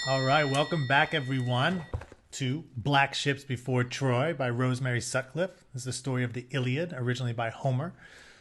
All right, welcome back, everyone, to Black Ships Before Troy by Rosemary Sutcliffe. This is the story of the Iliad, originally by Homer.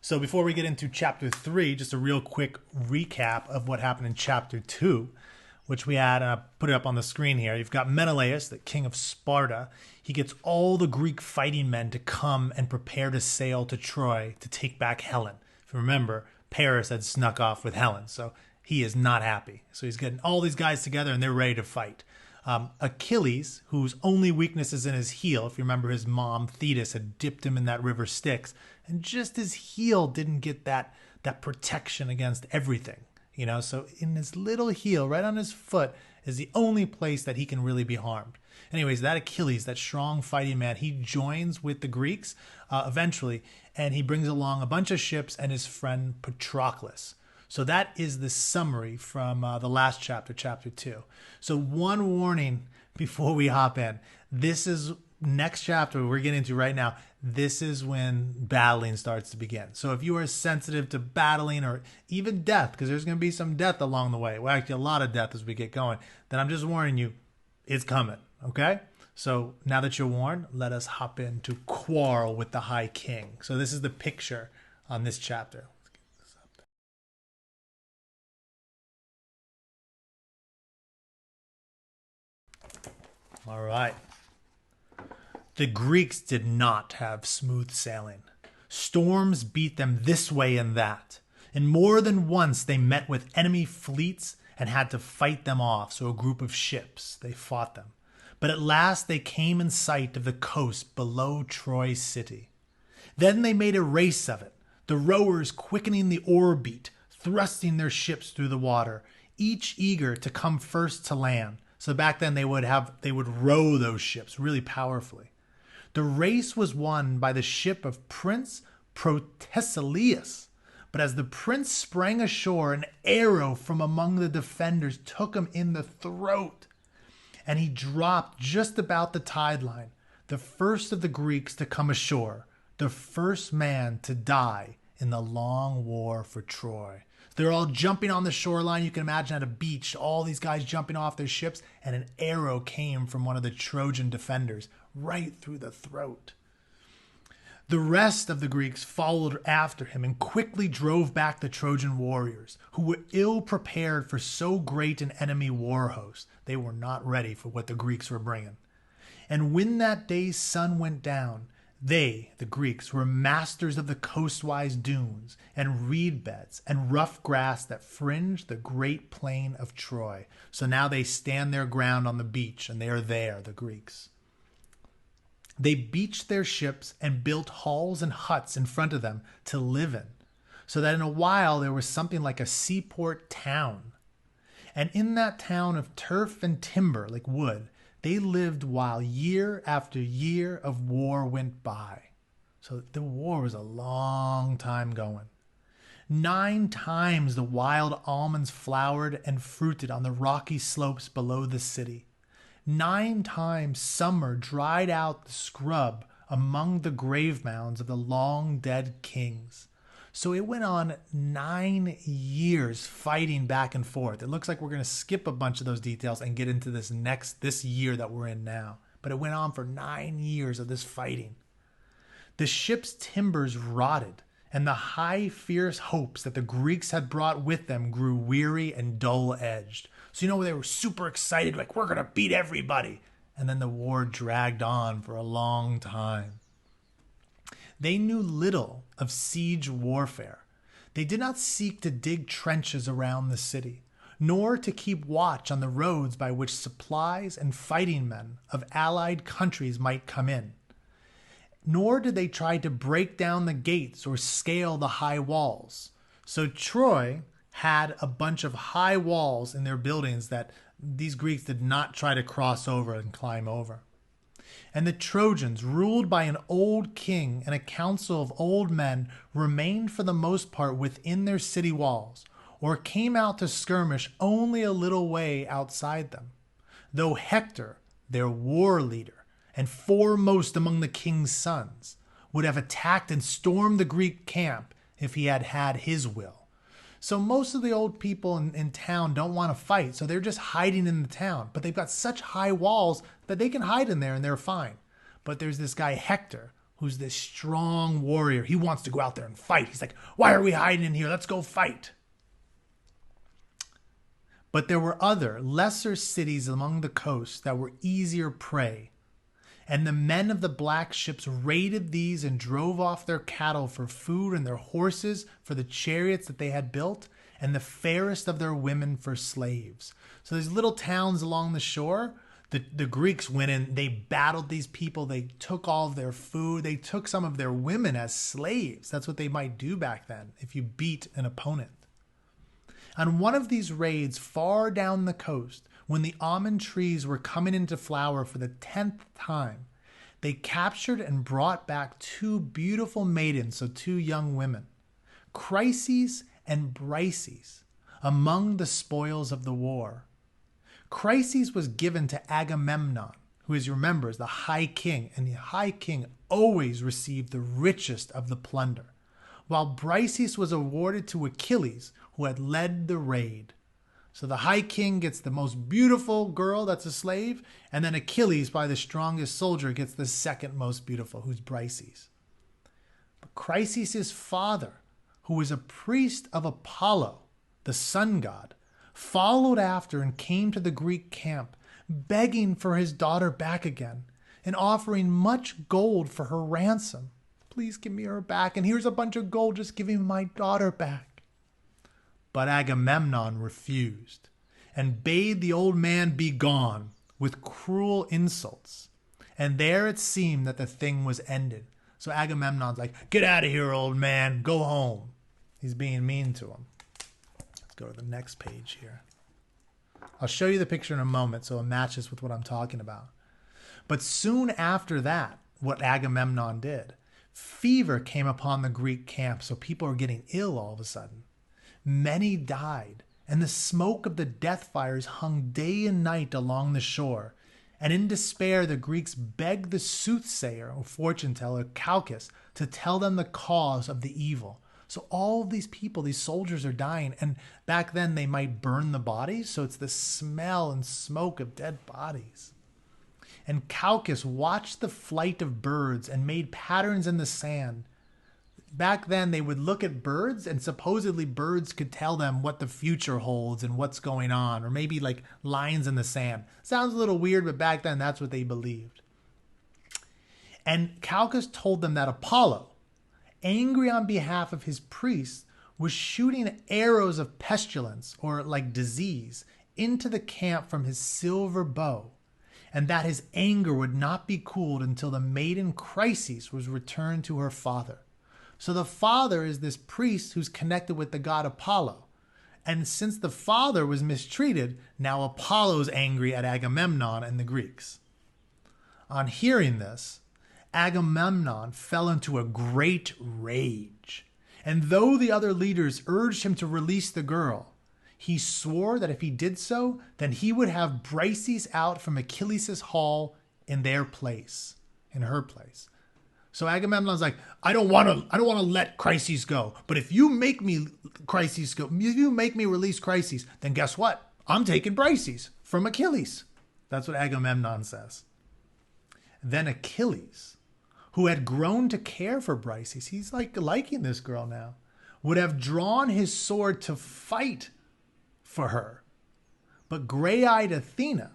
So before we get into chapter 3, just a real quick recap of what happened in chapter 2, which we had, and I put it up on the screen here. You've got Menelaus, the king of Sparta. He gets all the Greek fighting men to come and prepare to sail to Troy to take back Helen. If you remember, Paris had snuck off with Helen, so he is not happy. So he's getting all these guys together and they're ready to fight. Achilles, whose only weakness is in his heel, if you remember, his mom Thetis had dipped him in that river Styx, and just his heel didn't get that protection against everything, so in his little heel right on his foot is the only place that he can really be harmed. Anyways, that Achilles, that strong fighting man, he joins with the Greeks eventually, and he brings along a bunch of ships and his friend Patroclus. So that is the summary from the last chapter, chapter 2. So one warning before we hop in. This is next chapter we're getting into right now. This is when battling starts to begin. So if you are sensitive to battling or even death, because there's going to be some death along the way, well, actually a lot of death as we get going, then I'm just warning you, it's coming, okay? So now that you're warned, let us hop into Quarrel with the High King. So this is the picture on this chapter. All right. The Greeks did not have smooth sailing. Storms beat them this way and that. And more than once they met with enemy fleets and had to fight them off. So a group of ships, they fought them. But at last they came in sight of the coast below Troy city. Then they made a race of it, the rowers quickening the oar beat, thrusting their ships through the water, each eager to come first to land. So back then they would row those ships really powerfully. The race was won by the ship of Prince Protesilaus. But as the prince sprang ashore, an arrow from among the defenders took him in the throat, and he dropped just about the tide line, the first of the Greeks to come ashore, the first man to die in the long war for Troy. They're all jumping on the shoreline. You can imagine at a beach, all these guys jumping off their ships, and an arrow came from one of the Trojan defenders right through the throat. The rest of the Greeks followed after him and quickly drove back the Trojan warriors, who were ill prepared for so great an enemy war host. They were not ready for what the Greeks were bringing. And when that day's sun went down, they, the Greeks, were masters of the coastwise dunes and reed beds and rough grass that fringed the great plain of Troy. So now they stand their ground on the beach, and they are there, the Greeks. They beached their ships and built halls and huts in front of them to live in, so that in a while there was something like a seaport town. And in that town of turf and timber, like wood, they lived while year after year of war went by. So the war was a long time going. 9 times the wild almonds flowered and fruited on the rocky slopes below the city. 9 times summer dried out the scrub among the grave mounds of the long dead kings. So it went on 9 years fighting back and forth. It looks like we're going to skip a bunch of those details and get into this year that we're in now. But it went on for 9 years of this fighting. The ship's timbers rotted, and the high, fierce hopes that the Greeks had brought with them grew weary and dull-edged. So, they were super excited, like, we're going to beat everybody. And then the war dragged on for a long time. They knew little of siege warfare. They did not seek to dig trenches around the city, nor to keep watch on the roads by which supplies and fighting men of allied countries might come in. Nor did they try to break down the gates or scale the high walls. So Troy had a bunch of high walls in their buildings that these Greeks did not try to cross over and climb over. And the Trojans, ruled by an old king and a council of old men, remained for the most part within their city walls, or came out to skirmish only a little way outside them. Though Hector, their war leader, and foremost among the king's sons, would have attacked and stormed the Greek camp if he had had his will. So most of the old people in town don't want to fight, so they're just hiding in the town. But they've got such high walls that they can hide in there and they're fine. But there's this guy Hector, who's this strong warrior. He wants to go out there and fight. He's like, why are we hiding in here? Let's go fight. But there were other, lesser cities along the coast that were easier prey. And the men of the black ships raided these and drove off their cattle for food and their horses for the chariots that they had built, and the fairest of their women for slaves. So these little towns along the shore, the Greeks went in, they battled these people, they took all of their food, they took some of their women as slaves. That's what they might do back then if you beat an opponent. On one of these raids far down the coast, when the almond trees were coming into flower for the 10th time, they captured and brought back two beautiful maidens, so two young women, Chryses and Brises, among the spoils of the war. Chryses was given to Agamemnon, who, as you remember, is the high king, and the high king always received the richest of the plunder, while Brises was awarded to Achilles, who had led the raid. So the high king gets the most beautiful girl that's a slave, and then Achilles, by the strongest soldier, gets the second most beautiful, who's Brises. But Chryses' father, who was a priest of Apollo, the sun god, followed after and came to the Greek camp, begging for his daughter back again and offering much gold for her ransom. Please give me her back, and here's a bunch of gold, just give me my daughter back. But Agamemnon refused and bade the old man be gone with cruel insults. And there it seemed that the thing was ended. So Agamemnon's like, get out of here, old man, go home. He's being mean to him. Let's go to the next page here. I'll show you the picture in a moment so it matches with what I'm talking about. But soon after that, what Agamemnon did, fever came upon the Greek camp, so people are getting ill all of a sudden. Many died, and the smoke of the death fires hung day and night along the shore. And in despair, the Greeks begged the soothsayer or fortune teller, Calchas, to tell them the cause of the evil. So all of these people, these soldiers are dying, and back then they might burn the bodies, so it's the smell and smoke of dead bodies. And Calchas watched the flight of birds and made patterns in the sand. Back then, they would look at birds, and supposedly birds could tell them what the future holds and what's going on, or maybe like lines in the sand. Sounds a little weird, but back then, that's what they believed. And Calchas told them that Apollo, angry on behalf of his priests, was shooting arrows of pestilence, or like disease, into the camp from his silver bow, and that his anger would not be cooled until the maiden Chryses was returned to her father. So the father is this priest who's connected with the god Apollo. And since the father was mistreated, now Apollo's angry at Agamemnon and the Greeks. On hearing this, Agamemnon fell into a great rage. And though the other leaders urged him to release the girl, he swore that if he did so, then he would have Brises out from Achilles' hall in their place, in her place. So Agamemnon's like, I don't want to let Chryses go. But if you make me Chryses go, if you make me release Chryses, then guess what? I'm taking Brises from Achilles. That's what Agamemnon says. Then Achilles, who had grown to care for Brises, he's like liking this girl now, would have drawn his sword to fight for her. But gray-eyed Athena,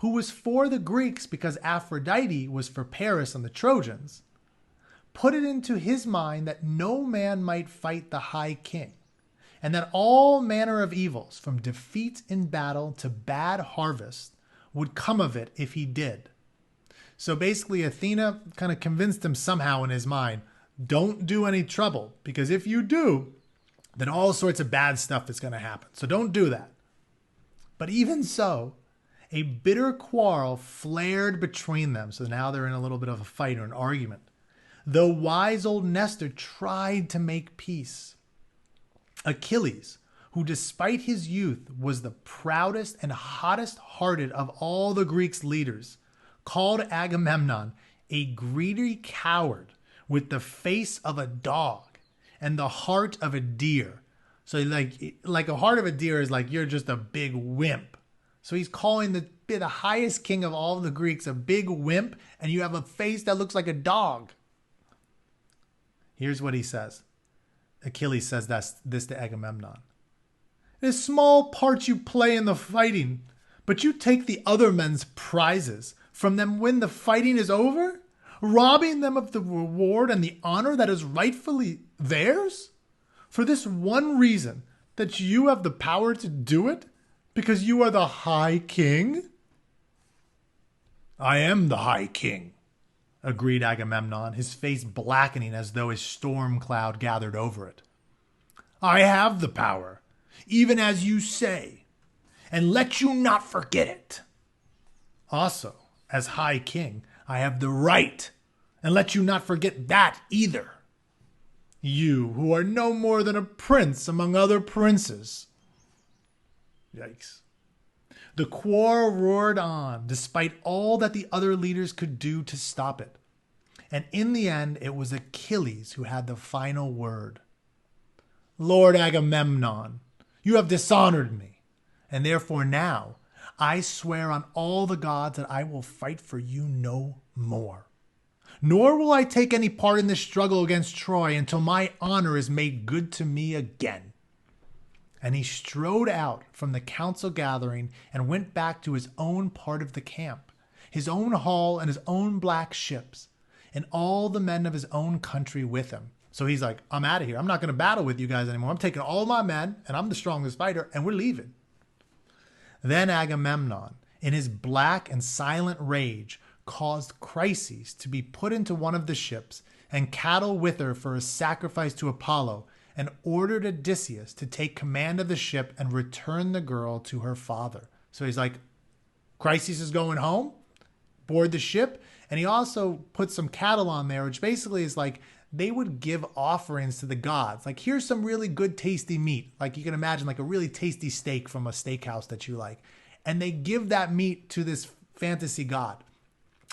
who was for the Greeks because Aphrodite was for Paris and the Trojans, put it into his mind that no man might fight the high king, and that all manner of evils, from defeat in battle to bad harvest, would come of it if he did. So basically, Athena kind of convinced him somehow in his mind, don't do any trouble, because if you do, then all sorts of bad stuff is going to happen. So don't do that. But even so, a bitter quarrel flared between them. So now they're in a little bit of a fight or an argument. Though wise old Nestor tried to make peace. Achilles, who despite his youth was the proudest and hottest hearted of all the Greeks' leaders, called Agamemnon a greedy coward with the face of a dog and the heart of a deer. So like a heart of a deer is like, you're just a big wimp. So he's calling the highest king of all the Greeks a big wimp, and you have a face that looks like a dog. Here's what he says. Achilles says this to Agamemnon. It is small part you play in the fighting, but you take the other men's prizes from them when the fighting is over, robbing them of the reward and the honor that is rightfully theirs? For this one reason, that you have the power to do it, because you are the High King? I am the High King, agreed Agamemnon, his face blackening as though a storm cloud gathered over it. I have the power, even as you say, and let you not forget it. Also, as High King, I have the right, and let you not forget that either. You, who are no more than a prince among other princes. Yikes. The quarrel roared on, despite all that the other leaders could do to stop it. And in the end, it was Achilles who had the final word. Lord Agamemnon, you have dishonored me, and therefore now I swear on all the gods that I will fight for you no more. Nor will I take any part in this struggle against Troy until my honor is made good to me again. And he strode out from the council gathering and went back to his own part of the camp, his own hall and his own black ships, and all the men of his own country with him. So he's like, I'm out of here. I'm not going to battle with you guys anymore. I'm taking all my men, and I'm the strongest fighter, and we're leaving. Then Agamemnon, in his black and silent rage, caused Chryses to be put into one of the ships and cattle with her for a sacrifice to Apollo, and ordered Odysseus to take command of the ship and return the girl to her father. So he's like, Chryses is going home, board the ship, and he also put some cattle on there, which basically is like they would give offerings to the gods. Like, here's some really good tasty meat. Like you can imagine like a really tasty steak from a steakhouse that you like. And they give that meat to this fantasy god.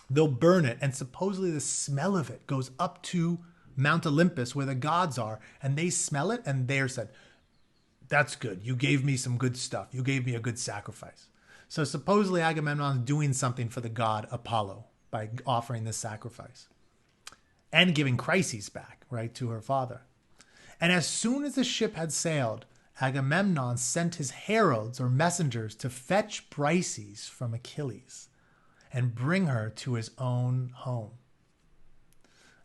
They'll burn it, and supposedly the smell of it goes up to Mount Olympus where the gods are, and they smell it, and they're said, that's good. You gave me some good stuff. You gave me a good sacrifice. So supposedly Agamemnon is doing something for the god Apollo by offering this sacrifice and giving Chryses back, right, to her father. And as soon as the ship had sailed, Agamemnon sent his heralds or messengers to fetch Briseis from Achilles and bring her to his own home.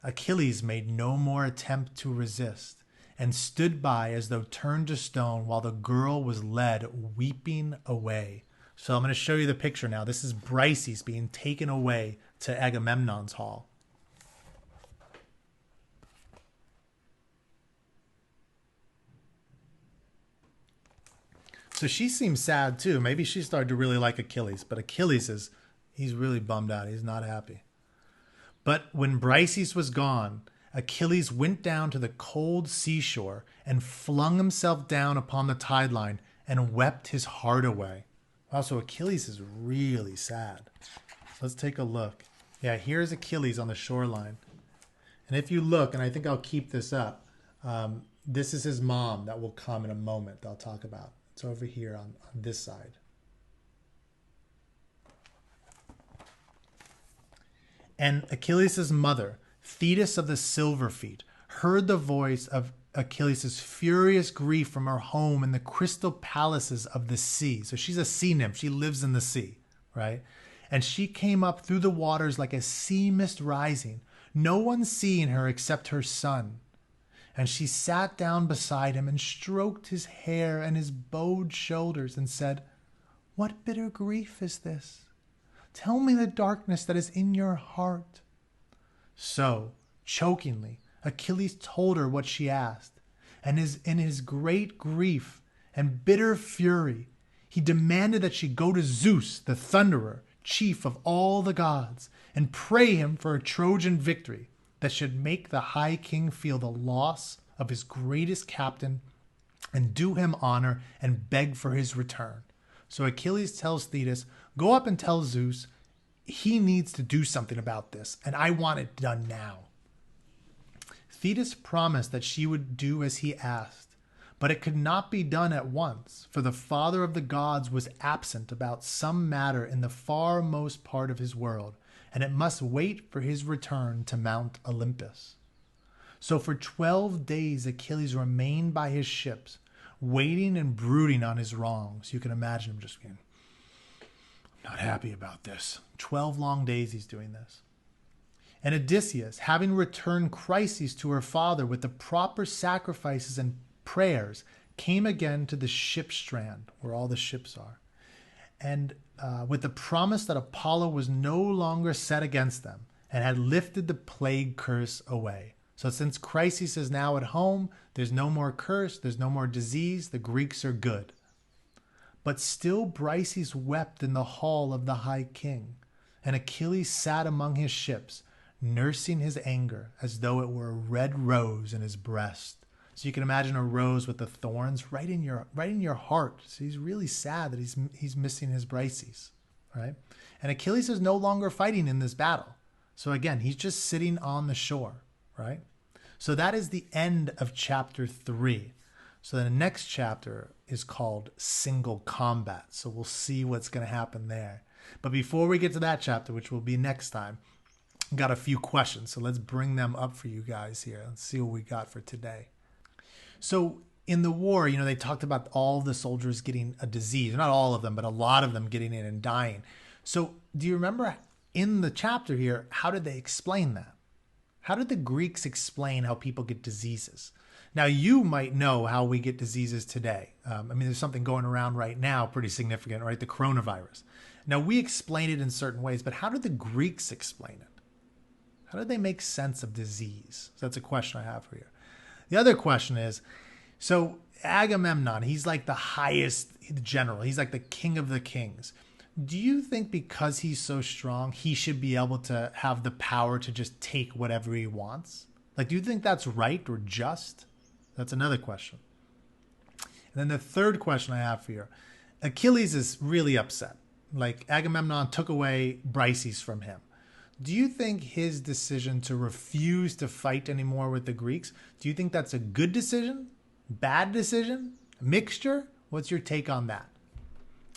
Achilles made no more attempt to resist and stood by as though turned to stone while the girl was led weeping away. So I'm going to show you the picture now. This is Briseis being taken away to Agamemnon's hall. So she seems sad too. Maybe she started to really like Achilles, but Achilles he's really bummed out. He's not happy. But when Briseis was gone, Achilles went down to the cold seashore and flung himself down upon the tide line and wept his heart away. Also, Achilles is really sad. Let's take a look. Yeah, here's Achilles on the shoreline. And if you look, and I think I'll keep this up, this is his mom that will come in a moment that I'll talk about. It's over here on this side. And Achilles' mother, Thetis of the Silver Feet, heard the voice of Achilles' furious grief from her home in the crystal palaces of the sea. So she's a sea nymph. She lives in the sea, right? And she came up through the waters like a sea mist rising, no one seeing her except her son. And she sat down beside him and stroked his hair and his bowed shoulders and said, "What bitter grief is this? Tell me the darkness that is in your heart." So, chokingly, Achilles told her what she asked, and in his great grief and bitter fury, he demanded that she go to Zeus, the Thunderer, chief of all the gods, and pray him for a Trojan victory that should make the High King feel the loss of his greatest captain and do him honor and beg for his return. So Achilles tells Thetis, go up and tell Zeus he needs to do something about this, and I want it done now. Thetis promised that she would do as he asked, But it could not be done at once, for the father of the gods was absent about some matter in the farmost part of his world, and it must wait for his return to Mount Olympus. So for 12 days Achilles remained by his ships, waiting and brooding on his wrongs. You can imagine him just being, I'm not happy about this. 12 long days he's doing this. And Odysseus, having returned Chryses to her father with the proper sacrifices and prayers, came again to the ship strand where all the ships are, and with the promise that Apollo was no longer set against them and had lifted the plague curse away. So since Chryses is now at home, there's no more curse, there's no more disease, the Greeks are good. But still Briseis wept in the hall of the high king, and Achilles sat among his ships, nursing his anger as though it were a red rose in his breast. So you can imagine a rose with the thorns right in your heart. So he's really sad that he's missing his Briseis, right? And Achilles is no longer fighting in this battle. So again, he's just sitting on the shore, right? So that is the end of chapter 3. So the next chapter is called Single Combat. So we'll see what's going to happen there. But before we get to that chapter, which will be next time, I've got a few questions. So let's bring them up for you guys here. Let's see what we got for today. So in the war, they talked about all the soldiers getting a disease. Not all of them, but a lot of them getting it and dying. So do you remember in the chapter here, how did they explain that? How did the Greeks explain how people get diseases? Now, you might know how we get diseases today. There's something going around right now, pretty significant, right? The coronavirus. Now, we explain it in certain ways, but how did the Greeks explain it? How did they make sense of disease? So that's a question I have for you. The other question is, so Agamemnon, he's like the highest general. He's like the king of the kings. Do you think because he's so strong, he should be able to have the power to just take whatever he wants? Like, do you think that's right or just? That's another question. And then the third question I have for you, Achilles is really upset. Like, Agamemnon took away Briseis from him. Do you think his decision to refuse to fight anymore with the Greeks, do you think that's a good decision? Bad decision? A mixture? What's your take on that?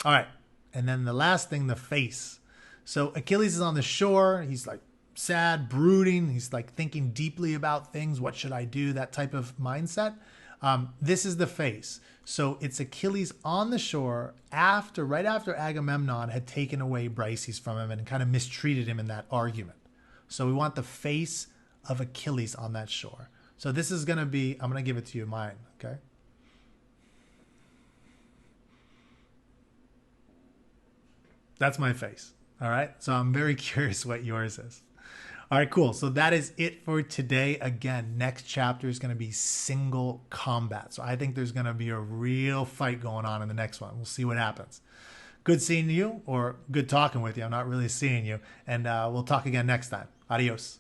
All right. And then the last thing, the face. So Achilles is on the shore. He's like sad, brooding. He's like thinking deeply about things. What should I do? That type of mindset. This is the face. So it's Achilles on the shore right after Agamemnon had taken away Briseis from him and kind of mistreated him in that argument. So we want the face of Achilles on that shore. So this is going to be, I'm going to give it to you mine, okay? That's my face, all right? So I'm very curious what yours is. All right, cool. So that is it for today. Again, next chapter is going to be Single Combat. So I think there's going to be a real fight going on in the next one. We'll see what happens. Good seeing you, or good talking with you. I'm not really seeing you. And we'll talk again next time. Adios.